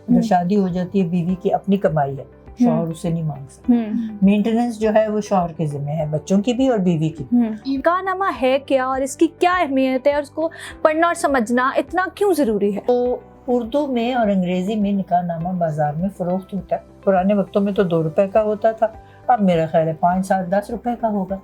اگر شادی ہو جاتی ہے بیوی کی اپنی کمائی ہے, شوہر اسے نہیں مانگ سکتا. مینٹیننس جو ہے وہ شوہر کے ذمہ ہے, بچوں کی بھی اور بیوی کی بھی. نکاح نامہ ہے کیا اور اس کی کیا اہمیت ہے اور اس کو پڑھنا اور سمجھنا اتنا کیوں ضروری ہے؟ تو اردو میں اور انگریزی میں نکاح نامہ بازار میں فروخت ہوتا ہے. پرانے وقتوں میں تو 2 روپے کا ہوتا تھا, اب میرا خیال ہے 5, 7, 10 روپے کا ہوگا.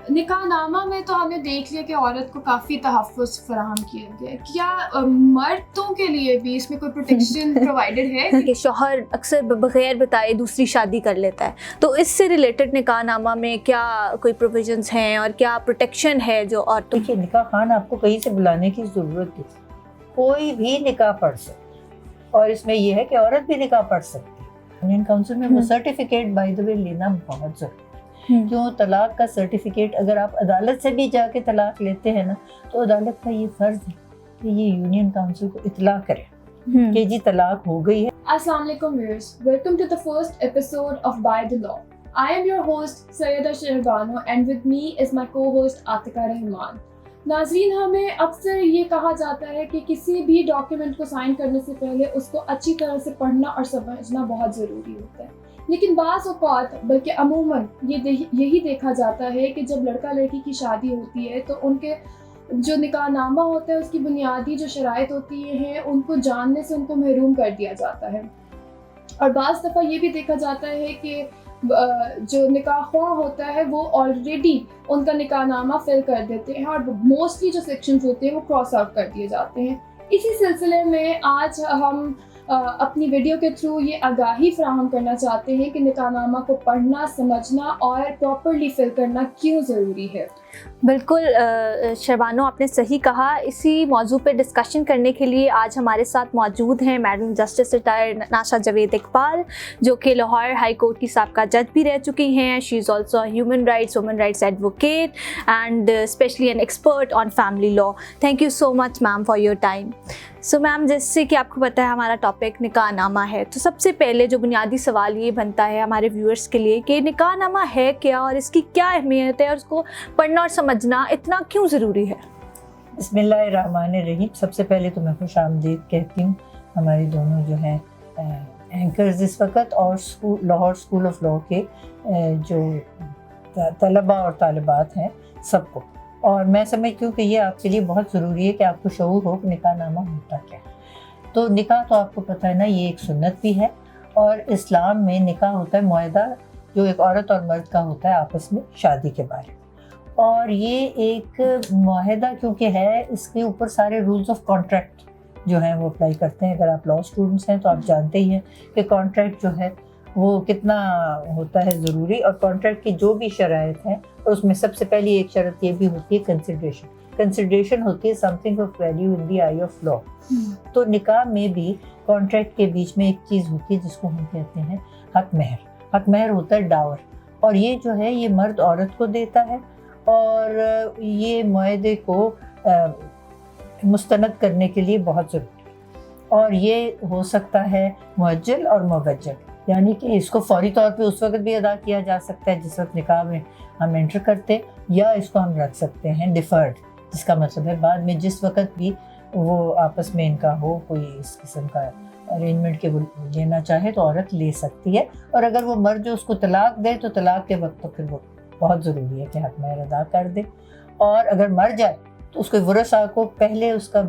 نکاح نامہ میں تو ہم نے دیکھ لیا کہ عورت کو کافی تحفظ فراہم کیا گیا. کیا مردوں کے لیے بھی اس میں کوئی پروٹیکشن پرووائڈڈ ہے؟ کہ شوہر اکثر بغیر بتائے دوسری شادی کر لیتا ہے, تو اس سے ریلیٹڈ نکاح نامہ میں کیا کوئی پروویژنس ہیں اور کیا پروٹیکشن ہے جو عورتوں؟ دیکھیے نکاح خان آپ کو کہیں سے بلانے کی ضرورت نہیں, کوئی بھی نکاح پڑھ سکتا ہے, اور اس میں یہ ہے کہ عورت بھی نکاح پڑھ سکتی ہے. انڈین کاؤنسل میں وہ سرٹیفکیٹ بائی دا وے لینا بہت ضروری ہے. کیوں طلاق کا سرٹیفکیٹ اگر آپ عدالت سے بھی جا کے طلاق لیتے ہیں نا, تو عدالت کا یہ فرض ہے کہ یہ یونین کاؤنسل کو اطلاع کرے کہ جی طلاق ہو گئی ہے. السلام علیکم viewers, welcome to the first episode of By the Law. I am your host Syeda Shehbano and with me is my co-host Atiqa Rehman. ناظرین, ہمیں اکثر یہ کہا جاتا ہے کہ کسی بھی ڈاکیومنٹ کو سائن کرنے سے پہلے اس کو اچھی طرح سے پڑھنا اور سمجھنا بہت ضروری ہوتا ہے. لیکن بعض اوقات بلکہ عموماً یہی دیکھا جاتا ہے کہ جب لڑکا لڑکی کی شادی ہوتی ہے تو ان کے جو نکاح نامہ ہوتا ہے اس کی بنیادی جو شرائط ہوتی ہیں ان کو جاننے سے ان کو محروم کر دیا جاتا ہے. اور بعض دفعہ یہ بھی دیکھا جاتا ہے کہ جو نکاح خواہ ہوتا ہے وہ آلریڈی ان کا نکاح نامہ فل کر دیتے ہیں اور موسٹلی جو سیکشنز ہوتے ہیں وہ کراس آؤٹ کر دیے جاتے ہیں. اسی سلسلے میں آج ہم اپنی ویڈیو کے تھرو یہ آگاہی فراہم کرنا چاہتے ہیں کہ نکاح نامہ کو پڑھنا, سمجھنا اور پراپرلی فل کرنا کیوں ضروری ہے. بالکل شہبانو, آپ نے صحیح کہا. اسی موضوع پہ ڈسکشن کرنے کے لیے آج ہمارے ساتھ موجود ہیں madam justice retired Nasha Javed Iqbal, جو کہ لاہور ہائی کورٹ کی سابقہ جج بھی رہ چکی ہیں. She is also human rights advocate and specially an expert on family law. Thank you so much ma'am for your time. So ma'am, جیسے کہ آپ کو پتہ ہے ہمارا ٹاپک نکاح نامہ ہے, تو سب سے پہلے جو بنیادی سوال یہ بنتا ہے ہمارے ویورز کے لیے کہ نکاح نامہ ہے کیا اور اس کی کیا اہمیت ہے اور اس کو پڑھنا اور سمجھنا اتنا کیوں ضروری ہے. بسم اللہ الرحمن الرحیم. سب سے پہلے تو میں خوش آمدید کہتی ہوں ہماری دونوں جو ہیں اینکرز اس وقت, اور لاہور اسکول آف لاء کے جو طلباء اور طالبات ہیں سب کو. اور میں سمجھتی ہوں کہ یہ آپ کے لیے بہت ضروری ہے کہ آپ کو شعور ہو کہ نکاح نامہ ہوتا کیا ہے. تو نکاح تو آپ کو پتہ ہے نا, یہ ایک سنت بھی ہے, اور اسلام میں نکاح ہوتا ہے معاہدہ جو ایک عورت اور مرد کا ہوتا ہے آپس میں شادی کے بارے میں. اور یہ ایک معاہدہ کیونکہ ہے, اس کے اوپر سارے رولز آف کانٹریکٹ جو ہیں وہ اپلائی کرتے ہیں. اگر آپ لاء اسٹوڈنٹس ہیں تو آپ جانتے ہی ہیں کہ کانٹریکٹ جو ہے وہ کتنا ہوتا ہے ضروری, اور کانٹریکٹ کی جو بھی شرائط ہیں, اور اس میں سب سے پہلی ایک شرط یہ بھی ہوتی ہے کنسیڈریشن ہوتی ہے some thing of value in the eye of law. تو نکاح میں بھی کانٹریکٹ کے بیچ میں ایک چیز ہوتی ہے جس کو ہم کہتے ہیں حق مہر. حق مہر ہوتا ہے ڈاور, اور یہ جو ہے یہ مرد عورت کو دیتا ہے, اور یہ معاہدے کو مستند کرنے کے لیے بہت ضروری ہے. اور یہ ہو سکتا ہے مؤجل اور موجل, یعنی کہ اس کو فوری طور پہ اس وقت بھی ادا کیا جا سکتا ہے جس وقت نکاح میں ہم انٹر کرتے, یا اس کو ہم رکھ سکتے ہیں ڈیفرڈ, جس کا مطلب ہے بعد میں جس وقت بھی وہ آپس میں ان کا ہو کوئی اس قسم کا ارینجمنٹ کے لینا چاہے تو عورت لے سکتی ہے. اور اگر وہ مرد جو اس کو طلاق دے تو طلاق کے وقت تو پھر وہ بہت ضروری ہے کہ حق مہر ادا کر دے. اور اگر مر جائے تو اس کے ورثاء کو پہلے اس کا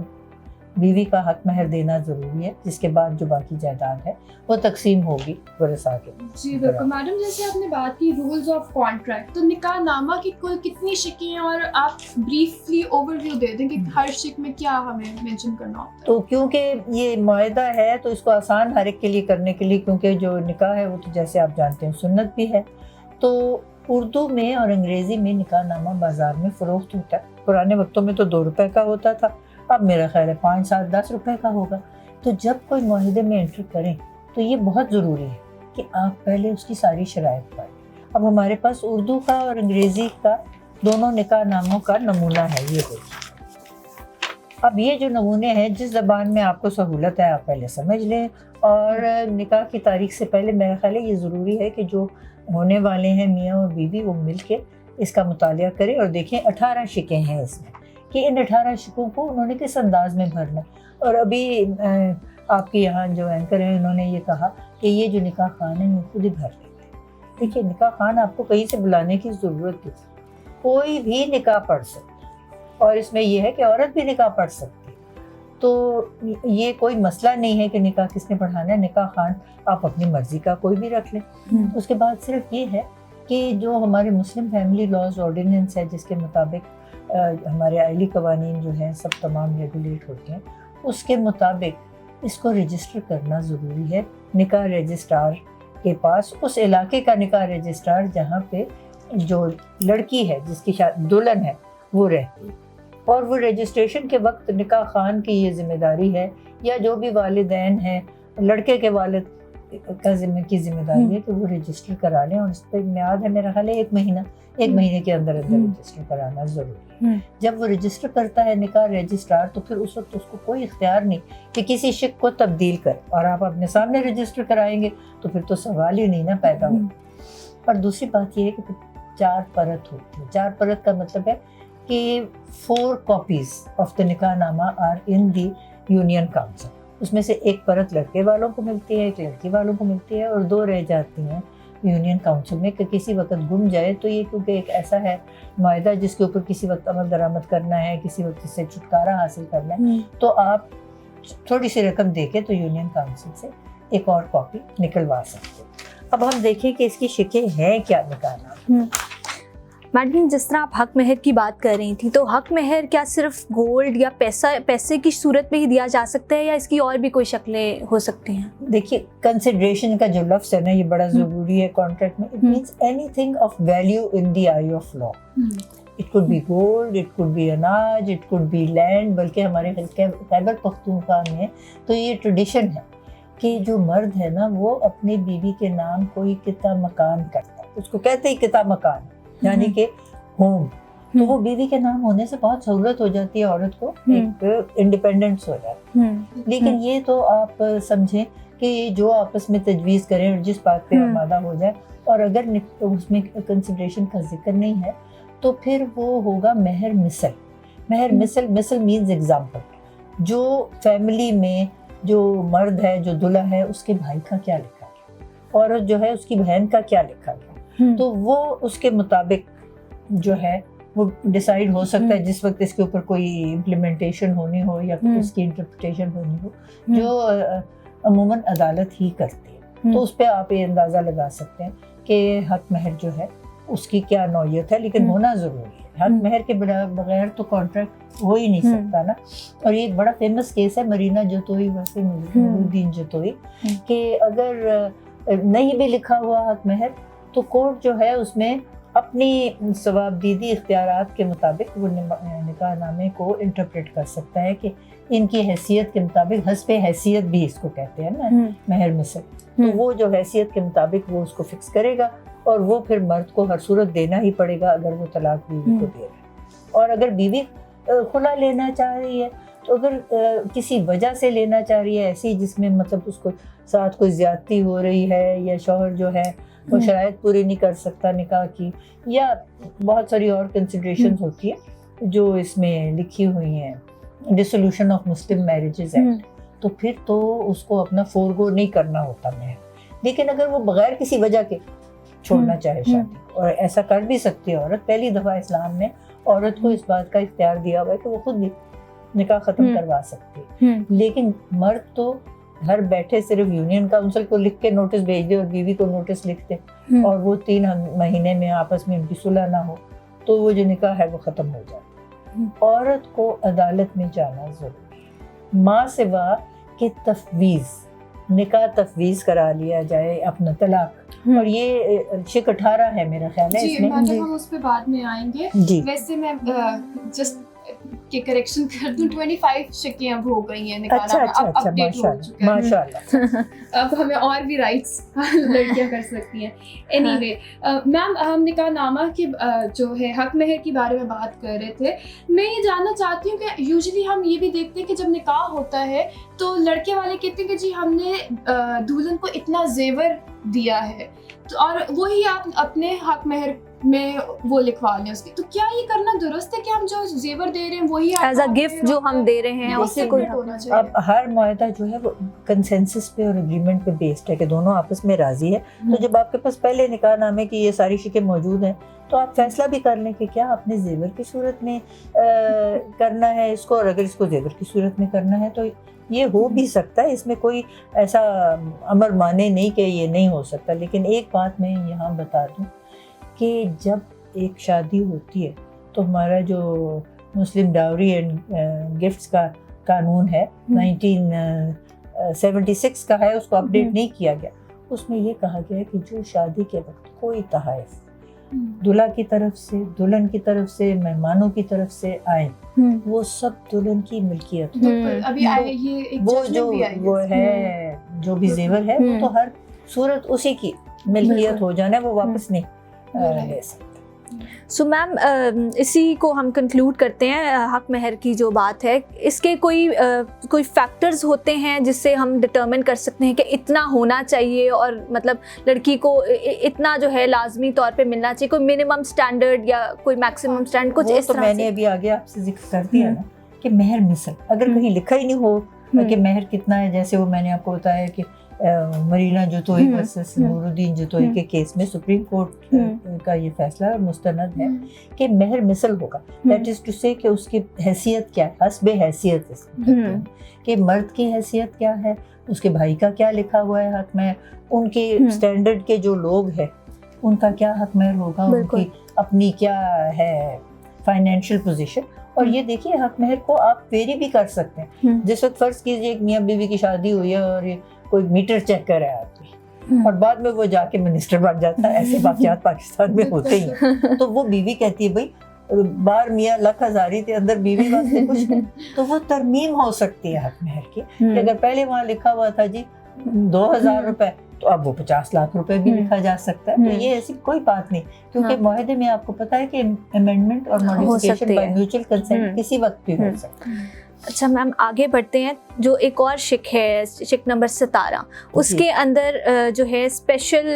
بیوی کا حق مہر دینا ضروری ہے, جس کے بعد جو باقی جائیداد ہے وہ تقسیم ہوگی ورثاء کے. جی بالکل میڈم, جیسے آپ نے بات کی رولز آف کانٹریکٹ, تو نکاح نامہ کی کل کتنی شکیں ہیں, اور آپ بریفلی اوور ویو دے دیں کہ ہر شک میں کیا ہمیں مینشن کرنا ہوتا ہے. تو کیونکہ یہ معاہدہ ہے تو اس کو آسان ہر ایک کے لیے کرنے کے لیے, کیونکہ جو نکاح ہے وہ تو جیسے آپ جانتے ہیں سنت بھی ہے, تو اردو میں اور انگریزی میں نکاح نامہ بازار میں فروخت ہوتا ہے. پرانے وقتوں میں تو 2 روپے کا ہوتا تھا, اب میرا خیال ہے 5, 7, 10 روپے کا ہوگا. تو جب کوئی معاہدے میں انٹر کریں تو یہ بہت ضروری ہے کہ آپ پہلے اس کی ساری شرائط پڑھیں. اب ہمارے پاس اردو کا اور انگریزی کا دونوں نکاح ناموں کا نمونہ ہے, یہ دیکھیں. اب یہ جو نمونے ہیں جس زبان میں آپ کو سہولت ہے آپ پہلے سمجھ لیں, اور نکاح کی تاریخ سے پہلے میرا خیال ہے یہ ضروری ہے کہ جو ہونے والے ہیں میاں اور بیوی وہ مل کے اس کا مطالعہ کریں اور دیکھیں 18 شکیں ہیں اس میں, کہ ان 18 شکوں کو انہوں نے کس انداز میں بھرنا. اور ابھی آپ کے یہاں جو اینکر ہیں انہوں نے یہ کہا کہ یہ جو نکاح خوان ہیں وہ خود ہی بھر لیتے ہیں. دیکھیے نکاح خوان آپ کو کہیں سے بلانے کی ضرورت نہیں, کوئی بھی نکاح پڑھ سکتا ہے, اور اس میں یہ ہے کہ عورت بھی نکاح پڑھ سکتی ہے. تو یہ کوئی مسئلہ نہیں ہے کہ نکاح کس نے پڑھانا ہے. نکاح خوان آپ اپنی مرضی کا کوئی بھی رکھ لیں. اس کے بعد صرف یہ ہے کہ جو ہمارے مسلم فیملی لاز آرڈیننس ہے جس کے مطابق ہمارے آئلی قوانین جو ہیں سب تمام ریگولیٹ ہوتے ہیں, اس کے مطابق اس کو رجسٹر کرنا ضروری ہے نکاح رجسٹرار کے پاس, اس علاقے کا نکاح رجسٹرار جہاں پہ جو لڑکی ہے جس کی دلہن ہے وہ رہتی ہے. اور وہ رجسٹریشن کے وقت نکاح خوان کی یہ ذمہ داری ہے, یا جو بھی والدین ہیں لڑکے کے والد کا ذمہ داری ہے کہ وہ رجسٹر کرا لیں, اور اس پہ میعاد ہے میرا خیال ہے 1 مہینہ, 1 مہینے کے اندر رجسٹر کرانا ضروری ہے. جب وہ رجسٹر کرتا ہے نکاح رجسٹرار تو پھر اس وقت اس کو کوئی اختیار نہیں کہ کسی شک کو تبدیل کرے, اور آپ اپنے سامنے رجسٹر کرائیں گے تو پھر تو سوال ہی نہیں نا پیدا ہو. اور دوسری بات یہ ہے کہ 4 پرت ہوتی ہے. 4 پرت کا مطلب ہے کہ 4 copies آف دا نکاح نامہ are in the union council. اس میں سے 1 پرت لڑکے والوں کو ملتی ہے, 1 لڑکی والوں کو ملتی ہے, اور 2 رہ جاتی ہیں یونین کاؤنسل میں کہ کسی وقت گم جائے تو یہ کیونکہ ایک ایسا ہے معاہدہ جس کے اوپر کسی وقت عمل درآمد کرنا ہے, کسی وقت اس سے چھٹکارا حاصل کرنا ہے, تو آپ تھوڑی سی رقم دے کے تو یونین کاؤنسل سے ایک اور کاپی نکلوا سکتے. اب ہم دیکھیں کہ اس کی شکیں ہیں کیا نکاح نامہ. میڈم جس طرح آپ حق مہر کی بات کر رہی تھیں, تو حق مہر کیا صرف گولڈ یا پیسے کی صورت میں ہی دیا جا سکتا ہے, یا اس کی اور بھی کوئی شکلیں ہو سکتی ہیں؟ دیکھیے کنسیڈریشن کا جو لفظ ہے نا یہ بڑا ضروری ہے کانٹریکٹ میں. It means anything of value in the eye of law. It could be gold, it could be اناج, اٹ کوڈ بی لینڈ. بلکہ ہمارے خیبر پختونخوا میں تو یہ ٹریڈیشن ہے کہ جو مرد ہے نا وہ اپنی بیوی کے نام کوئی قطع مکان کرتا ہے, اس کو کہتے ہی قطع مکان, یعنی کہ ہوم. تو وہ بیوی کے نام ہونے سے بہت سہولت ہو جاتی ہے عورت کو, ایک انڈیپینڈنس ہو جاتی ہے. لیکن یہ تو آپ سمجھیں کہ جو آپس میں تجویز کریں اور جس بات پہ آمادہ ہو جائے, اور اگر اس میں کنسیڈریشن کا ذکر نہیں ہے تو پھر وہ ہوگا مہر مثل. مہر مثل مینز ایگزامپل. جو فیملی میں جو مرد ہے, جو دلہا ہے, اس کے بھائی کا کیا لکھا گیا, عورت جو ہے اس کی بہن کا کیا لکھا گیا, تو وہ اس کے مطابق جو ہے وہ ڈیسائیڈ ہو سکتا ہے جس وقت اس کے اوپر کوئی امپلیمنٹیشن ہونی ہو یا اس کی انٹرپریٹیشن ہونی ہو, جو عموماً عدالت ہی کرتی ہے. تو اس پہ آپ یہ اندازہ لگا سکتے ہیں کہ حق مہر جو ہے اس کی کیا نوعیت ہے, لیکن ہونا ضروری ہے. حق مہر کے بغیر تو کانٹریکٹ ہو ہی نہیں سکتا نا. اور یہ ایک بڑا فیمس کیس ہے مرینا جتوئی ویسے نور الدین جتوئی, کہ اگر نہیں بھی لکھا ہوا حق مہر تو کورٹ جو ہے اس میں اپنی ثوابدیدی اختیارات کے مطابق وہ نکاح نامے کو انٹرپریٹ کر سکتا ہے کہ ان کی حیثیت کے مطابق, حسب حیثیت بھی اس کو کہتے ہیں نا مہر مثل, تو وہ جو حیثیت کے مطابق وہ اس کو فکس کرے گا, اور وہ پھر مرد کو ہر صورت دینا ہی پڑے گا اگر وہ طلاق بیوی کو دے رہا ہے. اور اگر بیوی خلا لینا چاہ رہی ہے تو اگر کسی وجہ سے لینا چاہ رہی ہے ایسی جس میں مطلب اس کو ساتھ کوئی زیادتی ہو رہی ہے, یا شوہر جو ہے وہ شرائط پوری نہیں کر سکتا نکاح کی, یا بہت ساری اور کنسیڈریشنز ہوتی ہیں جو اس میں لکھی ہوئی ہیں, dissolution of Muslim marriages act, تو پھر تو اس کو اپنا فورگو نہیں کرنا ہوتا مہر. لیکن اگر وہ بغیر کسی وجہ کے چھوڑنا چاہے شادی, اور ایسا کر بھی سکتی ہے عورت. پہلی دفعہ اسلام نے عورت کو اس بات کا اختیار دیا ہوا ہے کہ وہ خود بھی نکاح ختم کروا سکتی ہے. لیکن مرد تو گھر بیٹھے صرف یونین کاؤنسل کو لکھ کے نوٹس بھیج دے اور بیوی کو نوٹس لکھ دے, اور وہ 3 مہینے میں آپس میں ان کی صلح نہ ہو تو وہ جو نکاح ہے وہ ختم ہو جاتا ہے. عورت کو عدالت میں جانا ضروری ہے, ماں سوا کہ تفویض, نکاح تفویض کرا لیا جائے اپنا طلاق. اور یہ شک 18 ہے میرا خیال ہے اس میں. ہم اس پہ بعد میں آئیں گے. ویسے میں جسٹ کہ کریکشن کر دوں 25 شکیں اب ہو گئی ہیں نکاح نامہ, اب اپڈیٹ ہو چکا ہے ماشاءاللہ. اب ہمیں اور بھی رائٹس لڑکیاں کر سکتی ہیں. اینی وے میم, ہم نکاح نامہ کی جو ہے حق مہر کے بارے میں بات کر رہے تھے. میں یہ جاننا چاہتی ہوں کہ یوزلی ہم یہ بھی دیکھتے ہیں کہ جب نکاح ہوتا ہے تو لڑکے والے کہتے ہیں کہ جی ہم نے دلہن کو اتنا زیور دیا ہے, اور وہی آپ اپنے حق مہر میں وہ لکھوا لیں اس کی. تو کیا یہ کرنا درست ہے کہ ہم جو زیور دے رہے ہیں وہی ایز اے گفٹ جو ہم دے رہے ہیں اس سے کوئی ہونا چاہیے؟ اب ہر معاہدہ جو ہے وہ کنسنسس پہ اور اگریمنٹ پہ بیسڈ ہے کہ دونوں آپس میں راضی ہے. تو جب آپ کے پاس پہلے نکاح نامے کی یہ ساری شکیں موجود ہیں تو آپ فیصلہ بھی کر لیں کہ کیا آپ نے زیور کی صورت میں کرنا ہے اس کو, اور اگر اس کو زیور کی صورت میں کرنا ہے تو یہ ہو بھی سکتا ہے. اس میں کوئی ایسا امر مانے نہیں کہ یہ نہیں ہو سکتا. لیکن ایک بات میں یہاں بتا دوں کہ جب ایک شادی ہوتی ہے تو ہمارا جو مسلم ڈاوری اینڈ گفٹس کا قانون ہے 1976 کا ہے, اس کو اپڈیٹ نہیں کیا گیا. اس میں یہ کہا گیا ہے کہ جو شادی کے وقت کوئی تحائف دلہا کی طرف سے, دلہن کی طرف سے, مہمانوں کی طرف سے آئیں وہ سب دلہن کی ملکیت. ابھی آئے یہ ایک وہ جو وہ ہے جو بھی زیور ہے وہ تو ہر صورت اسی کی ملکیت ہو جانا ہے, وہ واپس نہیں لے سکتے. سو میم اسی کو ہم کنکلوڈ کرتے ہیں حق مہر کی جو بات ہے. اس کے کوئی فیکٹرز ہوتے ہیں جس سے ہم ڈٹرمن کر سکتے ہیں کہ اتنا ہونا چاہیے, اور مطلب لڑکی کو اتنا جو ہے لازمی طور پہ ملنا چاہیے, کوئی منیمم اسٹینڈرڈ یا کوئی میکسیمم اسٹینڈرڈ کچھ اس طرح سے؟ میں نے ابھی آگے آپ سے ذکر کر دیا نا کہ مہر مثل اگر کہیں لکھا ہی نہیں ہو کہ مہر کتنا ہے, جیسے وہ میں نے آپ کو بتایا کہ مرینا جوتوئی ورسس نور الدین جوتوئی کے کیس میں سپریم کورٹ کا یہ فیصلہ مستند ہے کہ مہر مثل ہوگا. دیٹ از ٹو سے کہ اس کی حیثیت کیا ہے, حسب حیثیت کہ مرد کی حیثیت کیا ہے, اس کے بھائی کا کیا لکھا ہوا ہے حق مہر, ان کے اسٹینڈرڈ کے جو لوگ ہیں ان کا کیا حق مہر ہوگا, ان کی اپنی کیا ہے فائنینشیل پوزیشن. اور یہ دیکھیے حق مہر کو آپ ویری بھی کر سکتے ہیں. جس وقت فرض کیجیے ایک میاں بیوی کی شادی ہوئی ہے اور کوئی میٹر چیک کر رہا ہے آدمی اور بعد میں وہ جا کے منسٹر بن جاتا ہے, ایسے واقعات پاکستان میں ہوتے ہی ہیں. تو وہ بیوی کہتی ہے بھائی بار میاں لکھ ہزاری تھے اندر بیوی واسطے کچھ نہیں, تو وہ ترمیم ہو سکتی ہے حق مہر کی. اگر پہلے وہاں لکھا ہوا تھا جی 2000 روپے تو اب وہ 50 لاکھ روپے بھی لکھا جا سکتا ہے. تو یہ ایسی کوئی بات نہیں, کیونکہ معاہدے میں آپ کو پتہ ہے کہ امینڈمنٹ اور ماڈیفکیشن بائی میوچل کنسنٹ کسی وقت بھی ہو سکتا ہے. اچھا میم آگے بڑھتے ہیں. جو ایک اور شک ہے, شک نمبر 17, اس کے اندر جو ہے اسپیشل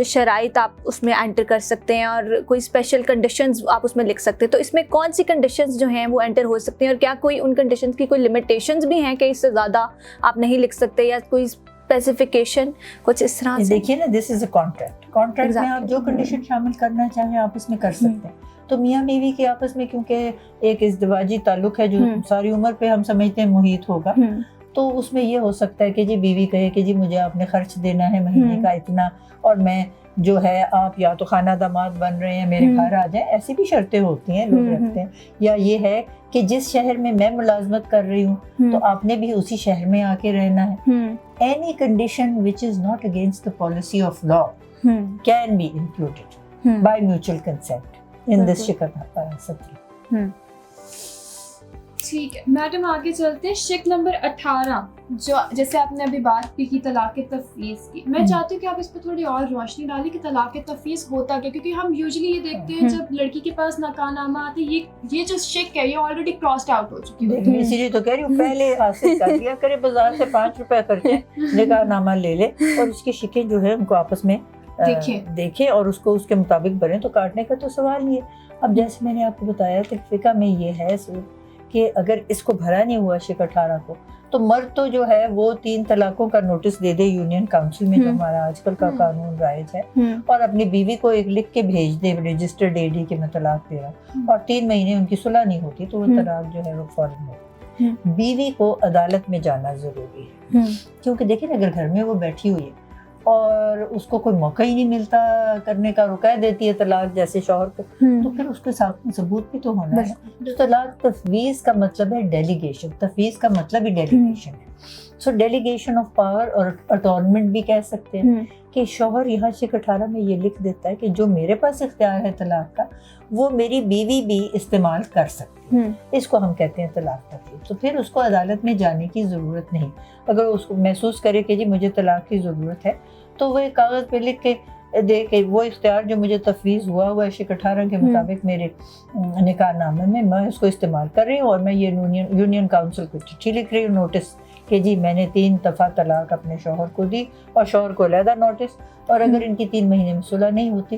شرائط آپ اس میں انٹر کر سکتے ہیں اور کوئی اسپیشل کنڈیشنز آپ اس میں لکھ سکتے ہیں. تو اس میں کون سی کنڈیشنز جو ہیں وہ انٹر ہو سکتی ہیں, اور کیا کوئی ان کنڈیشنز کی کوئی لمیٹیشنز بھی ہیں کہ اس سے زیادہ آپ نہیں لکھ سکتے, یا کوئی اسپیسیفکیشن کچھ اس طرح سے؟ دیکھیے نا, دس از اے کانٹریکٹ میں آپ جو کنڈیشن شامل کرنا چاہیں آپ اس میں کر سکتے ہیں. تو میاں بیوی کے آپس میں کیونکہ ایک ازدواجی تعلق ہے جو ساری عمر پہ ہم سمجھتے ہیں محیط ہوگا, تو اس میں یہ ہو سکتا ہے کہ جی بیوی کہے کہ جی مجھے آپ نے خرچ دینا ہے مہینے کا اتنا, اور میں جو ہے آپ یا تو خانہ داماد بن رہے ہیں میرے گھر آ جائیں, ایسی بھی شرطیں ہوتی ہیں لوگ رکھتے ہیں. یا یہ ہے کہ جس شہر میں میں ملازمت کر رہی ہوں تو آپ نے بھی اسی شہر میں آ کے رہنا ہے. Any condition which is not against the policy of law can be included by mutual consent in this shikha satri. ٹھیک ہے میڈم, آگے چلتے ہیں. شک نمبر 18 جو جیسے آپ نے ابھی بات کی طلاق تفویض کی, میں چاہتی ہوں کہ آپ اس پہ تھوڑی اور روشنی ڈالیں کہ طلاق تفویض ہوتا کیا, کیونکہ ہم یوزلی یہ دیکھتے ہیں جب لڑکی کے پاس نکاح نامہ آتے ہیں یہ جو شک ہے یہ آلریڈی کراسڈ آؤٹ ہو چکی ہے. اسی لیے تو کہہ رہی ہوں پہلے حاصل کر لیا کرے, بازار سے 5 روپے خرچے نکاح نامہ لے لے اور اس کی شکیں جو ہے ان کو آپس میں دیکھیں اور اس کو اس کے مطابق بنے, تو کاٹنے کا تو سوال ہی ہے. اب جیسے میں نے آپ کو بتایا کہ فقہ میں یہ ہے کہ اگر اس کو بھرا نہیں ہوا شک 18 کو تو مرد تو جو ہے وہ 3 طلاقوں کا نوٹس دے دے یونین کاؤنسل میں, جو ہمارا آج کل کا قانون رائج ہے, اور اپنی بیوی کو ایک لکھ کے بھیج دے رجسٹرڈ AD کہ میں طلاق دے رہا ہوں, اور 3 مہینے ان کی صلح نہیں ہوتی تو وہ طلاق جو ہے وہ فوراً ہوتی. بیوی کو عدالت میں جانا ضروری ہے, کیونکہ دیکھیں اگر گھر میں وہ بیٹھی ہوئی ہے اور اس کو کوئی موقع ہی نہیں ملتا کرنے کا, رکا دیتی ہے طلاق جیسے شوہر کو, تو پھر اس کے ساتھ ثبوت بھی تو ہونا ہے. تو طلاق تفویض کا مطلب ہے ڈیلیگیشن, تفویض کا مطلب ہی ڈیلیگیشن ہے. سو ڈیلیگیشن آف پاور اور اٹارنمنٹ بھی کہہ سکتے ہیں کہ شوہر یہاں شک 18 میں یہ لکھ دیتا ہے کہ جو میرے پاس اختیار ہے طلاق کا وہ میری بیوی بھی استعمال کر سکتی ہے, اس کو ہم کہتے ہیں طلاق تفویض. تو پھر اس کو عدالت میں جانے کی ضرورت نہیں. اگر اس کو محسوس کرے کہ جی مجھے طلاق کی ضرورت ہے تو وہ ایک کاغذ پہ لکھ کے دے کہ وہ اختیار جو مجھے تفویض ہوا ہے شک 18 کے مطابق میرے نکاح نامے میں اس کو استعمال کر رہی ہوں, اور میں یہ یونین کاؤنسل کو چٹھی لکھ رہی ہوں نوٹس کہ جی میں نے 3 دفعہ طلاق اپنے شوہر کو دی اور شوہر کو علیحدہ نوٹس, اور اگر ان کی 3 مہینے میں صلح نہیں ہوتی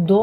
2,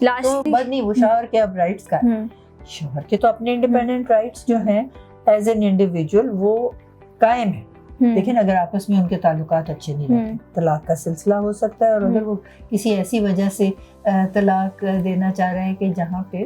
تو Lastly, بد نہیں، وہ شوہر کے اب رائٹس کا ہے. شوہر کے تو اپنے انڈیپینڈنٹ رائٹس جو ہیں ایز این انڈیویجول وہ قائم ہیں. لیکن اگر آپس میں ان کے تعلقات اچھے نہیں رہتے طلاق کا سلسلہ ہو سکتا ہے. اور اگر وہ کسی ایسی وجہ سے طلاق دینا چاہ رہے ہیں کہ جہاں پہ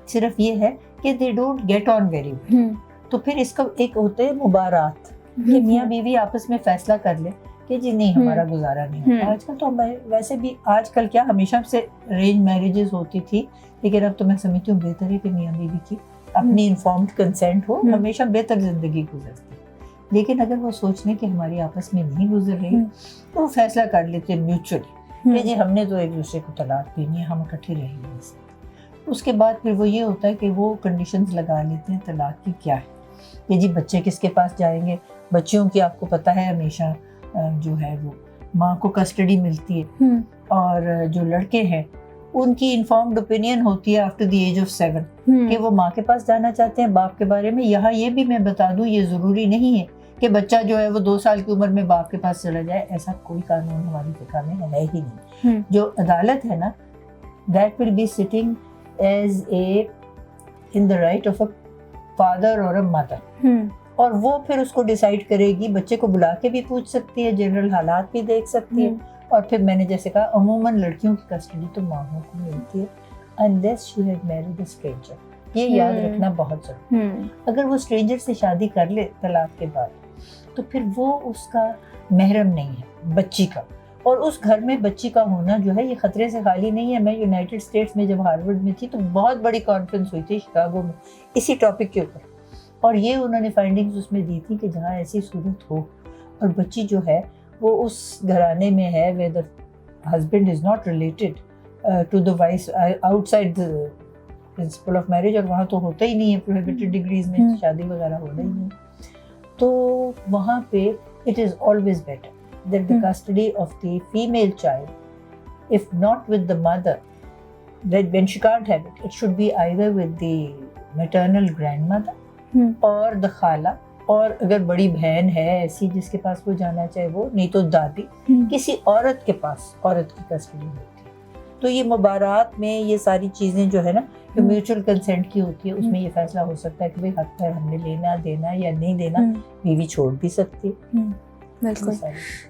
صرف یہ ہے کہ they don't get on very well, تو پھر اس کا ایک ہوتے ہیں مبارات کہ میاں بیوی آپس میں فیصلہ کر لے کہ جی نہیں ہمارا گزارا نہیں ہوتا. آج کل تو ویسے بھی آج کل کیا ہمیشہ سے ارینج میرجز ہوتی تھی، لیکن اب تو میں سمجھتی ہوں بہتر ہے کہ میاں بیوی کی اپنی انفارمڈ کنسینٹ ہو، ہمیشہ بہتر زندگی گزرتی. لیکن اگر وہ سوچ لیں کہ ہماری آپس میں نہیں گزر رہی تو وہ فیصلہ کر لیتے ہیں میوچولی کہ جی ہم نے تو ایک دوسرے کو طلاق دینی ہے، ہم اکٹھے رہیں گے. اس کے بعد پھر وہ یہ ہوتا ہے کہ وہ کنڈیشنز لگا لیتے ہیں طلاق کی کیا ہے کہ جی بچے کس کے پاس جائیں گے. بچیوں کی آپ کو پتہ ہے ہمیشہ جو ہے وہ ماں کو کسٹڈی ملتی ہے، اور جو لڑکے ہیں ان کی انفارمڈ اوپینین ہوتی ہے آفٹر دی ایج آف 7 کہ وہ ماں کے پاس جانا چاہتے ہیں باپ کے بارے میں. یہاں یہ بھی میں بتا دوں یہ ضروری نہیں ہے کہ بچہ جو ہے وہ 2 سال کی عمر میں باپ کے پاس چلا جائے. ایسا کوئی قانون ہماری فقہ میں ہے ہی نہیں. جو عدالت ہے نا that will be sitting as in the right of a father or a mother. اور وہ پھر اس کو ڈیسائیڈ کرے گی، بچے کو بلا کے بھی پوچھ سکتی ہے، جنرل حالات بھی دیکھ سکتی ہے. اور پھر میں نے جیسے کہا عموماً لڑکیوں کی کسٹڈی تو ماں کو ملتی ہے unless she had married a stranger. یہ یاد رکھنا بہت ضروری. اگر وہ اسٹرینجر سے شادی کر لے طلاق کے بعد تو پھر وہ اس کا محرم نہیں ہے بچی کا. اور اس گھر میں بچی کا ہونا جو ہے یہ خطرے سے خالی نہیں ہے. میں یونائٹڈ اسٹیٹس میں جب ہارورڈ میں تھی تو بہت بڑی کانفرنس ہوئی تھی شکاگو میں اسی ٹاپک کے اوپر، اور یہ انہوں نے فائنڈنگز اس میں دی تھی کہ جہاں ایسی صورت ہو اور بچی جو ہے وہ اس گھرانے میں ہے where the husband is not related to the wife outside the principle of marriage، اور وہاں تو ہوتا ہی نہیں ہے prohibited degrees میں شادی وغیرہ ہونا ہی نہیں. تو وہاں پہ it is always better that the custody of the female child, if not with the mother, that when she can't have it, it should be either with the maternal grandmother اور the خالہ، اور اگر بڑی بہن ہے ایسی جس کے پاس وہ جانا چاہے وہ، نہیں تو دادی، کسی عورت کے پاس عورت کی کسٹڈی ہوتی ہے. تو یہ مبارات میں یہ ساری چیزیں جو ہے نا جو میوچل کنسنٹ کی ہوتی ہے اس میں یہ فیصلہ ہو سکتا ہے کہ بھئی حق ہے ہم نے لینا دینا یا نہیں دینا. بیوی چھوڑ بھی سکتی ہے. بالکل.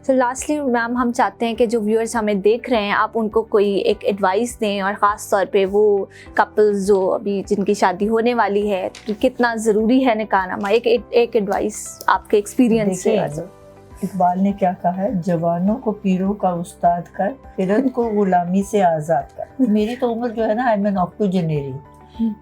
سو لاسٹلی میم ہم چاہتے ہیں کہ جو ویورز ہمیں دیکھ رہے ہیں آپ ان کو کوئی ایک ایڈوائس دیں، اور خاص طور پہ وہ کپلز جو ابھی جن کی شادی ہونے والی ہے کہ کتنا ضروری ہے نکاح نامہ. ایک ایڈوائس آپ کے ایکسپیرینس سے. اقبال نے کیا کہا ہے، جوانوں کو پیروں کا استاد کر، خرد کو غلامی سے آزاد کر. میری تو عمر جو ہے نا I'm an octogenarian.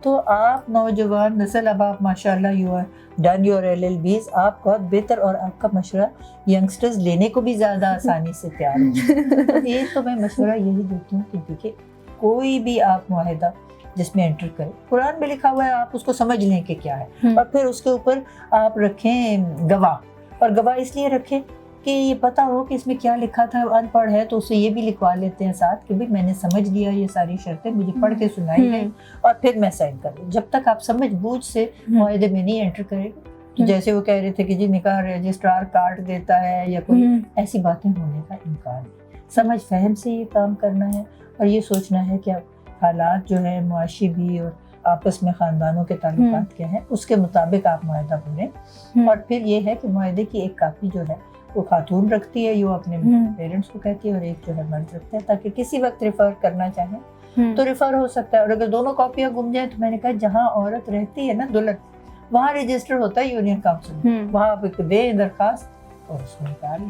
تو آپ نوجوان نسل اب آپ ماشاء اللہ you are done your LLBs، آپ بہت بہتر، اور آپ کا مشورہ ینگسٹرز لینے کو بھی زیادہ آسانی سے تیار ہیں. یہ تو میں مشورہ یہی دیتی ہوں کہ دیکھیں کوئی بھی آپ معاہدہ جس میں انٹر کریں، قرآن میں لکھا ہوا ہے آپ اس کو سمجھ لیں کہ کیا ہے، اور پھر اس کے اوپر آپ رکھیں گواہ. اور گواہ اس لیے رکھیں کہ یہ پتہ ہو کہ اس میں کیا لکھا تھا. ان پڑھ ہے تو اسے یہ بھی لکھوا لیتے ہیں ساتھ کہ بھئی میں نے سمجھ لیا یہ ساری شرطیں مجھے پڑھ کے سنائی گئی اور پھر میں سائن کر لوں. جب تک آپ سمجھ بوجھ سے معاہدے میں نہیں انٹر کریں گے تو جیسے وہ کہہ رہے تھے کہ جی نکاح رجسٹرار کاٹ دیتا ہے یا کوئی ایسی باتیں ہونے کا امکان نہیں. سمجھ فہم سے یہ کام کرنا ہے اور یہ سوچنا ہے کہ اب حالات جو ہے معاشی بھی اور آپس میں خاندانوں کے تعلقات کیا ہیں اس کے مطابق آپ معاہدہ بنیں. اور پھر یہ ہے کہ معاہدے کی ایک کاپی جو ہے وہ خاتون رکھتی ہے، یہ اپنے پیرنٹس کو کہتی ہے، اور ایک جو ہے مرد رکھتا ہے تاکہ کسی وقت ریفر کرنا چاہیں تو ریفر ہو سکتا ہے. اور اگر دونوں کاپیاں گم جائیں تو میں نے کہا جہاں عورت رہتی ہے نا دلہن وہاں رجسٹر ہوتا ہے یونین کاؤنسل، وہاں آپ دیں درخواست اور اس میں نکال.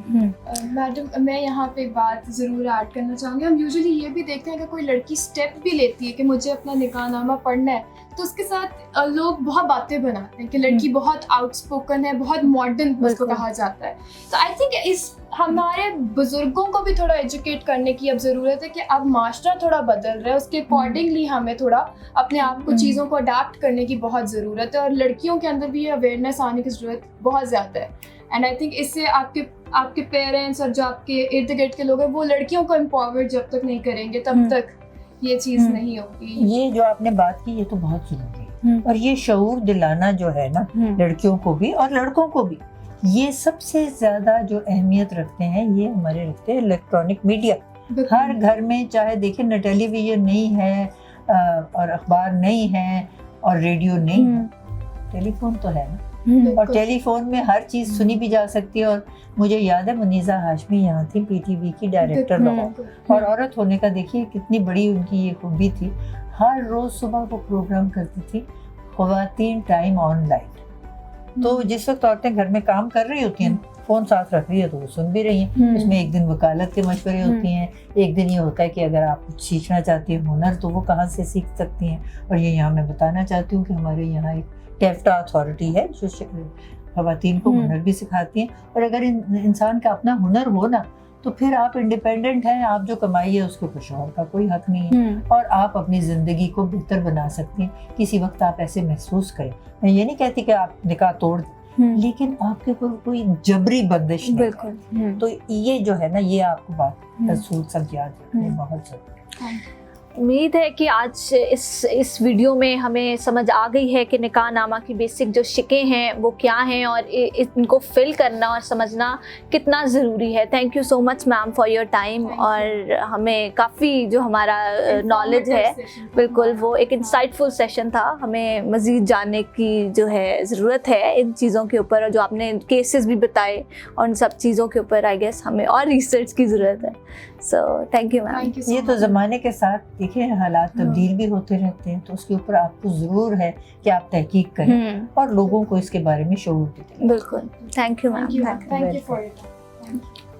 میڈم میں یہاں پہ بات ضرور ایڈ کرنا چاہوں گی. ہم یوزلی یہ بھی دیکھتے ہیں کہ کوئی لڑکی اسٹیپ بھی لیتی ہے کہ مجھے اپنا نکاح نامہ پڑھنا ہے تو اس کے ساتھ لوگ بہت باتیں بناتے ہیں کہ لڑکی بہت آؤٹ اسپوکن ہے، بہت ماڈرن اس کو کہا جاتا ہے. تو آئی تھنک اس ہمارے بزرگوں کو بھی تھوڑا ایجوکیٹ کرنے کی اب ضرورت ہے کہ اب معاشرہ تھوڑا بدل رہا ہے، اس کے اکارڈنگلی ہمیں تھوڑا اپنے آپ کو چیزوں کو اڈاپٹ کرنے کی بہت ضرورت ہے، اور لڑکیوں کے اندر بھی یہ اویئرنیس آنے کی ضرورت بہت زیادہ ہے. اینڈ آئی تھنک اس سے آپ کے پیرنٹس اور جو آپ کے ارد گرد کے لوگ ہیں وہ لڑکیوں کو امپاورڈ جب تک نہیں کریں گے تب تک یہ چیز نہیں ہوگی. یہ جو آپ نے بات کی یہ تو بہت ضروری ہے، اور یہ شعور دلانا جو ہے نا لڑکیوں کو بھی اور لڑکوں کو بھی، یہ سب سے زیادہ جو اہمیت رکھتے ہیں یہ ہمارے رکھتے ہیں الیکٹرانک میڈیا. ہر گھر میں چاہے دیکھیں نہ ٹیلی ویژن نہیں ہے اور اخبار نہیں ہیں اور ریڈیو نہیں ہے، ٹیلی فون تو ہے نا، اور ٹیلی فون میں ہر چیز سنی بھی جا سکتی ہے. اور مجھے یاد ہے منیزہ ہاشمی یہاں تھی پی ٹی وی کی ڈائریکٹر لاہور، اور عورت ہونے کا دیکھیے کتنی بڑی ان کی یہ خوبی تھی. ہر روز صبح وہ پروگرام کرتی تھی خواتین ٹائم آن لائن. تو جس وقت عورتیں گھر میں کام کر رہی ہوتی ہیں فون ساتھ رکھ رہی ہے تو وہ سن بھی رہی ہیں. اس میں ایک دن وکالت کے مشورے ہوتی ہیں، ایک دن یہ ہوتا ہے کہ اگر آپ کچھ سیکھنا چاہتی ہیں ہنر تو وہ کہاں سے سیکھ سکتی ہیں. اور یہ یہاں میں بتانا چاہتی ہوں کہ ہمارے یہاں ایک ٹیفٹا اتھارٹی ہے جو خواتین کو ہنر بھی سکھاتی ہیں. اور اگر انسان کا اپنا ہنر ہو نا تو پھر آپ انڈیپینڈنٹ ہیں، آپ جو کمائی ہے اس کو کچھ اور کا کوئی حق نہیں ہے، اور آپ اپنی زندگی کو بہتر بنا سکتے ہیں. کسی وقت آپ ایسے محسوس کریں، میں یہ نہیں کہتی کہ آپ نکاح توڑ دیں، لیکن آپ کے اوپر کوئی جبری بندش نہیں ہے. تو یہ جو ہے نا یہ آپ کو بات محسوس سب یاد رکھنے بہت ضروری ہے. امید ہے کہ آج اس ویڈیو میں ہمیں سمجھ آ گئی ہے کہ نکاح نامہ کی بیسک جو شکیں ہیں وہ کیا ہیں، اور ان کو فل کرنا اور سمجھنا کتنا ضروری ہے. Thank you so much ma'am for your time, اور ہمیں کافی جو ہمارا نالج ہے بالکل وہ ایک انسائٹ فل سیشن تھا. ہمیں مزید جاننے کی جو ہے ضرورت ہے ان چیزوں کے اوپر، اور جو آپ نے کیسز بھی بتائے اور ان سب چیزوں کے اوپر آئی گیس ہمیں اور ریسرچ کی ضرورت ہے. So thank you ma'am. یہ تو زمانے کے ساتھ دیکھیں حالات تبدیل بھی ہوتے رہتے ہیں، تو اس کے اوپر آپ کو ضرور ہے کہ آپ تحقیق کریں اور لوگوں کو اس کے بارے میں شعور دیں. بالکل. Thank you ma'am. Thank you for your time.